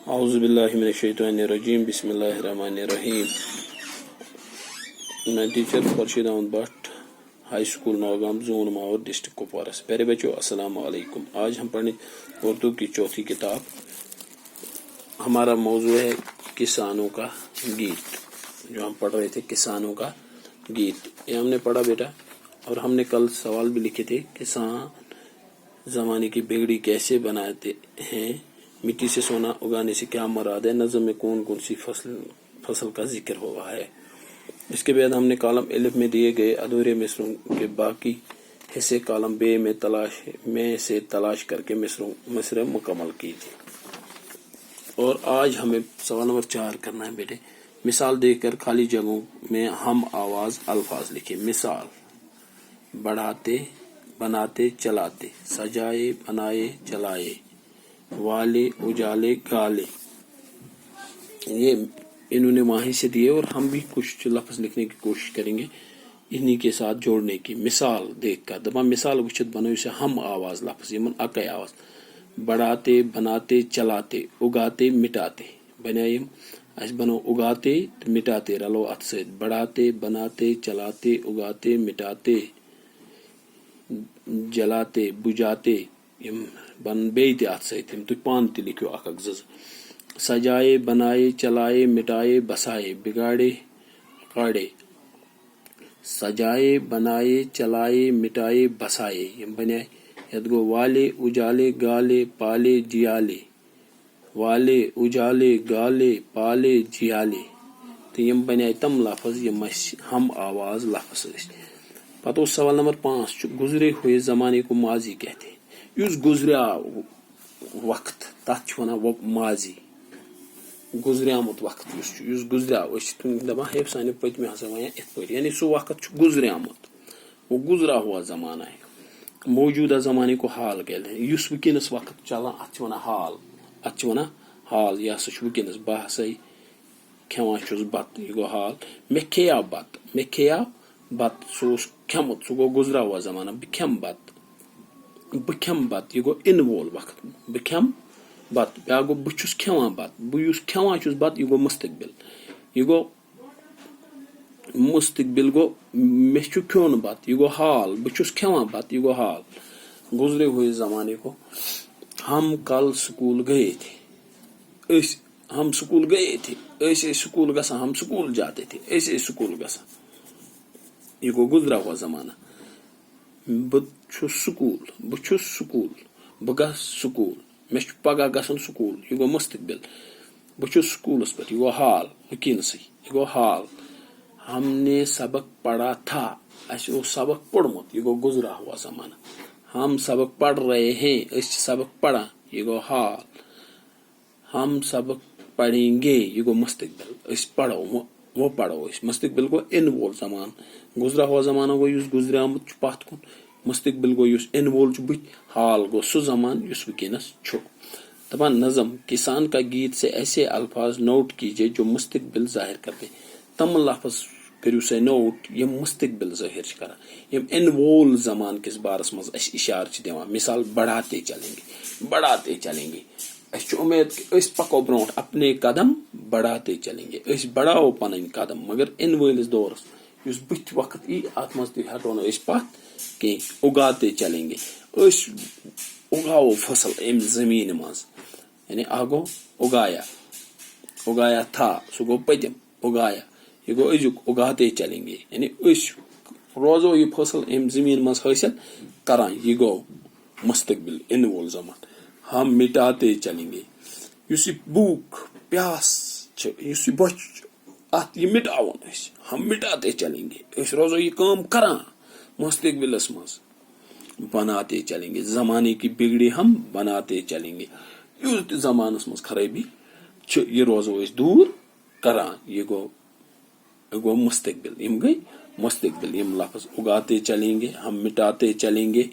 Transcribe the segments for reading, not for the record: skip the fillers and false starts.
اعوذ باللہ من الشیطان الرجیم بسم اللہ الرحمن الرحیم. میں teacher Khurshid Ahmad Bhat, high school Nowgam, zone Mawer, district Kupwara سے. پیارے بچوں السلام علیکم. آج ہم پڑھنے اردو کی چوتھی کتاب. ہمارا موضوع ہے کسانوں کا گیت. جو ہم پڑھ رہے تھے کسانوں کا گیت، یہ ہم نے پڑھا بیٹا. اور ہم نے کل سوال بھی لکھے تھے، کسان زمانے کی بگڑی کیسے بناتے ہیں، مٹی سے سونا اگانے سے کیا مراد ہے، نظم میں کون کون سی فصل کا ذکر ہوا ہے. اس کے بعد ہم نے کالم الف میں دیے گئے ادھورے مصروں کے باقی حصے کالم بے میں سے تلاش کر کے مصر مکمل کیجیے. اور آج ہمیں سوال نمبر 4 کرنا ہے بیٹے. مثال دے کر خالی جگہوں میں ہم آواز الفاظ لکھے. مثال: بڑھاتے، بناتے، چلاتے، سجائے، بنائے، چلائے، والے، اجالے، گالے. یہ انہوں نے وہیں سے دیے اور ہم بھی کچھ لفظ لکھنے کی کوشش کریں گے انہی کے ساتھ جوڑنے کی. مثال دیکھ کر دپان مثال وچھت بنو سے ہم آواز لفظ یمن اکے آواز. بڑھاتے، بناتے، چلاتے، اگاتے، مٹاتے. بنایم اس بنو اگاتے مٹاتے رلو ات سے. بڑھاتے، بناتے، چلاتے، اگاتے، مٹاتے، جلاتے، بجاتے بن بیت ات سے تھی پان تھی لکھو اک زز. سجائے، بنائے، چلائے، مٹائے، بسائے، بگاڑے، کاڑے. سجائے، بنائے، چلائے، مٹائے، بسائے یم بنے یت گو والے، اجالے، گالے، پالے، جیالے. والے، اجالے، گالے، پالے، جیالے. تو یم بنے تم لفظ یم ہم آواز لفظ. پتہ سوال نمبر 5 گزرے ہوئے زمانے کو ماضی کہتے ہیں. یس گزریا وقت تات ونان ماضی. گزریامت وقت یس گزریا دپان ہے سانہ پتمہ ہسا ونان ات پہ یعنی سہ وقت گزریامت، وہ گزرا ہوا زمانہ ہے. موجودہ زمانے کو حال کہتے ہیں. یس ونکینس وقت چلان ات ونان حال. ات ونان حال. یہ ہسا ونکینس بہ ہسا کھیوان چھس بت، یہ گو حال. مے کھیا بت، مے کھیا بت، سہ کھیمت، سہ گو گزرا ہوا زمانہ. بہ کھیم بت، بہ کھیم بت، یہ گو ان وول وقت. بہ کھیم بت، بیا گو بہ چھس کھیوان بت. بہ یس کھیوان چھس بت، یہ گو مستقبل. یہ گو مستقبل گو مے چھ کھیون بت، یہ گو حال. بہ چھس کھیوان بت، یہ گو حال. گزرے ہوئے زمانے کو. ہم کل سکول گئے تھے. ہم سکول گئے تھے. ایسے سکول گسان، ہم سکول جاتے تھے. ایسے سکول گسان، یہ گو گزرا ہوا زمانہ. بہ چھس سکول، بہ چھس سکول، بہ گس سکول، مے چھ پگہ گسن سکول، یہ گو مستقبل. بہ چھس سکولس پہ، یہ گو حال. ونکینسے یہ گو حال. ہم نے سبق پڑھا تھا، اس او سبق پڑھمت، یہ گو گزرا ہوا زمانہ. ہم سبق پڑھ رہے ہیں، اس سبق پڑھا، یہ گو حال. ہم سبق پڑھیں گے، یہ گو مستقبل. اس پڑھو، وہ پڑھو. اس مستقبل گو ان وول زمان. گزرا ہوا زمانہ گو یس گزریامت پتھ کن. مستقبل گو یس ان وول بت. حال گو سہ زمان یس ونکینس چھ. دپان نظم کسان کا گیت سے ایسے الفاظ نوٹ کیجئے جو مستقبل ظاہر کرتے. تم لفظ کرو سا نوٹ یم مستقبل ظاہر کران، یم ان وول زمان کس بارس مز اس اشارہ دیوان. مثال بڑھاتے چلیں گے، بڑھاتے چلیں گے. اس امید کہ اس پکو برونٹ اپنے قدم بڑھاتے چلیں گے. اس بڑھاو پنن قدم. مگر ان ویلس دورس یس بت وقت ای ات مز تہ ہٹو نہ اس پتھ کہ اگاتے چلیں گے. اس اگاو فصل ام زمین مز، یعنی اگو اگایا، اگایا تھا، سہ گو پتم. اگایا، یہ گو ازیک. اگاتے چلیں گے یعنی اس روزو یہ فصل ام زمین مز حاصل کران، یہ گو مستقبل ان وول زمان. ہم مٹاتے چلیں گے. یس یہ بھوک پیاس یس یہ بچ ات یہ مٹاون اس. ہم مٹاتے چلیں گے. اس روزو یہ کام کران مستقبلس مز. بناتے چلیں گے. زمانے کی بگڑی ہم بناتے چلیں گے. یس تہ زمانس مز خرابی یہ روزو اس دور کران، یہ گو مستقبل. یم گئی مستقبل. یم لفظ اگاتے چلیں گے، ہم مٹاتے چلیں گے،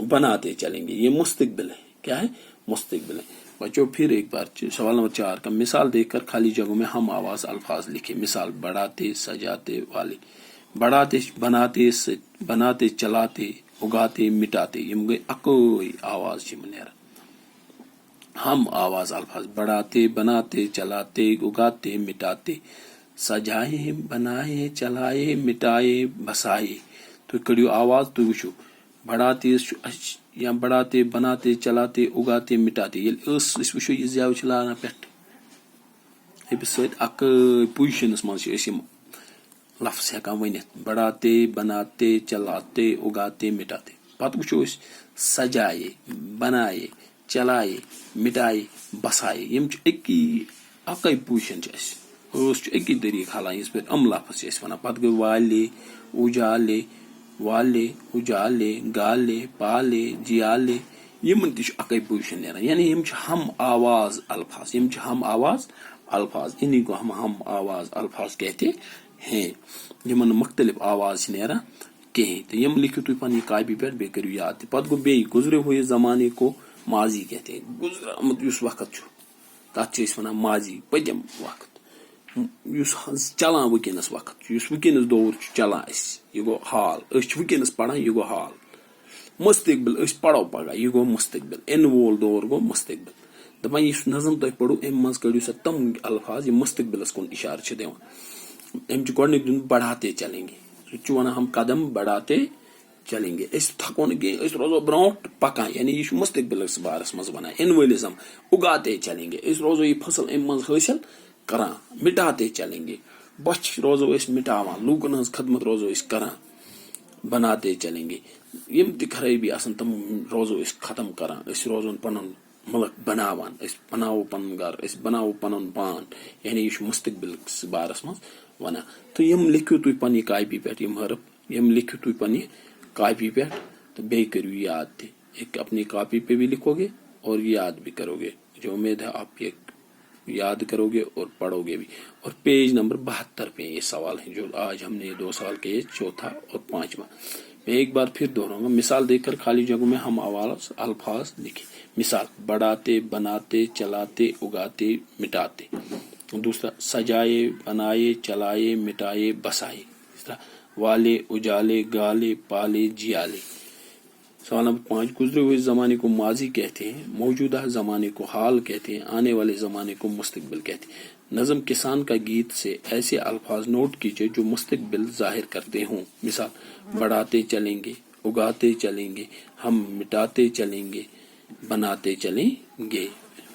بناتے چلیں گے، یہ مستقبل ہے. کیا ہے؟ مستقبل ہے. بچوں پھر ایک بار سوال نمبر 4 کا مثال دیکھ کر خالی جگہوں میں ہم آواز الفاظ لکھے. مثال بڑھاتے، سجاتے، والے. بڑھاتے، بناتے، چلاتے، اگاتے، مٹاتے. یم گئی اکوئی آواز یم نیران. ہم آواز الفاظ بڑھاتے بناتے چلاتے اگاتے مٹاتے سجائے بنائے چلائے مٹائے بسائے تو کڑیو آواز تو وچو بڑھاتے یا بڑھاتے بناتے چلاتے اگاتے مٹاتے یل اس وچو یہ زیو چھ لانا پٹھ ہبس سۭتۍ اکھ پوزِشنس منٛز چھِ أسۍ یِم لفظ ہٮ۪کان ؤنِتھ بڑھاتے بناتے چلاتے اگاتے مٹاتے پتہٕ وٕچھو أسۍ سجائے بنائے چلائے مٹائے بسائے یم چھِ اکے پوزِشن چھِ اَسہِ ٲس چھُ اکی طریقہٕ حالان یِژ پٲٹھۍ لفظ چھِ أسۍ وَنان پتہٕ گٔے والے اُجالے والے اُجالے گالے پالے جیالے یمن تہِ چھُ اکے پوزِشن نیران یعنی یم چھِ ہم آواز الفاظ یم چھِ ہم آواز الفاظ انہیں کو ہم آواز الفاظ کہتے ہیں یمن مختلف آواز چھ نیران کہیں تو یم لکھو تھی پننی کاپی پہ بیٚیہِ کٔرِو یاد تہِ پتہٕ گوٚو بیٚیہِ گزرے ہوئے زمانے کو ماضی کہتے ہیں گزرامُت یُس وقت چھُ تتھ چھِ أسۍ ونان ماضی پٔتِم وقت یُس چلان وٕنکیٚنس وقت چھُ یُس وٕنکیٚنس دور چھُ چلان اسہِ یہِ گوٚو حال أسۍ چھِ وٕنکیٚنس پران یہِ گوٚو حال مستقبل أسۍ پرو پگاہ یہِ گوٚو مستقبل یِنہٕ وول دور گوٚو مستقبل دپان یُس نظم تۄہہِ پوٚرو امہِ منٛز کٔڑِو سا تِم الفاظ یِم مستقبلس کُن اشارٕ چھِ دِوان أمۍ چھُ گۄڈٕنیُک دیُن بڑھاتے چلیں گے سُہ چھُ وَنان ہم قدم بڑھاتے چلیں گے أسۍ تھکو نہٕ کینٛہہ أسۍ روزو برونٛٹھ پکان یعنی یہِ چھُ مستقبلس بارس منٛز ونان یِنہٕ وٲلِس اُگاتے چلیں گے أسۍ روزو یہِ فصل امہِ منٛز حٲصِل کران مٹاتے چلیں گے بۄچھِ روزو أسۍ مٹاوان لوٗکن ہٕنٛز خدمت روزو أسۍ کران بناتے چلیں گے یِم تہِ خرٲبی آسن تِم روزو أسۍ ختم کران أسۍ روزون پنُن ملک بناوان أسۍ بناوو پنُن گرٕ أسۍ بناوو پنُن پان یعنی یہِ چھُ مستقبلس بارس منٛز ونان تہٕ یِم لیکھِو تُہۍ پننہِ کاپی پٮ۪ٹھ یِم حرف یِم لیکھِو تُہۍ پننہِ کاپی پٮ۪ٹھ تو بیٚیہِ کٔرِو یاد تہِ ایک اپنی کاپی پہ بھی لکھو گے اور یاد بھی کرو گے مجھے امید ہے آپ یہ یاد کرو گے اور پڑھو گے بھی اور پیج نمبر 72 پہ یہ سوال ہے جو آج ہم نے یہ 2 سوال کیے چوتھا اور 5واں میں ایک بار پھر دہراؤں گا مثال دیکھ کر خالی جگہوں میں ہم آواز الفاظ لکھیں مثال بڑھاتے بناتے چلاتے اگاتے مٹاتے دوسرا سجائے بنائے چلائے مٹائے بسائے والے اجالے گالے پالے جیالے سوال نمبر 5 گزرے ہوئے زمانے کو ماضی کہتے ہیں موجودہ زمانے کو حال کہتے ہیں آنے والے زمانے کو مستقبل کہتے ہیں نظم کسان کا گیت سے ایسے الفاظ نوٹ کیجئے جو مستقبل ظاہر کرتے ہوں مثال بڑھاتے چلیں گے اگاتے چلیں گے ہم مٹاتے چلیں گے بناتے چلیں گے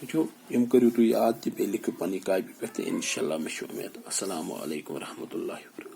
جو یم کریو تو یاد تہ بیٚیہِ لیکھِو پننہِ کاپی پٮ۪ٹھ تہٕ انشاءاللہ مےٚ چھُ امید السلام علیکم ورحمۃ اللہ وبرکاتہ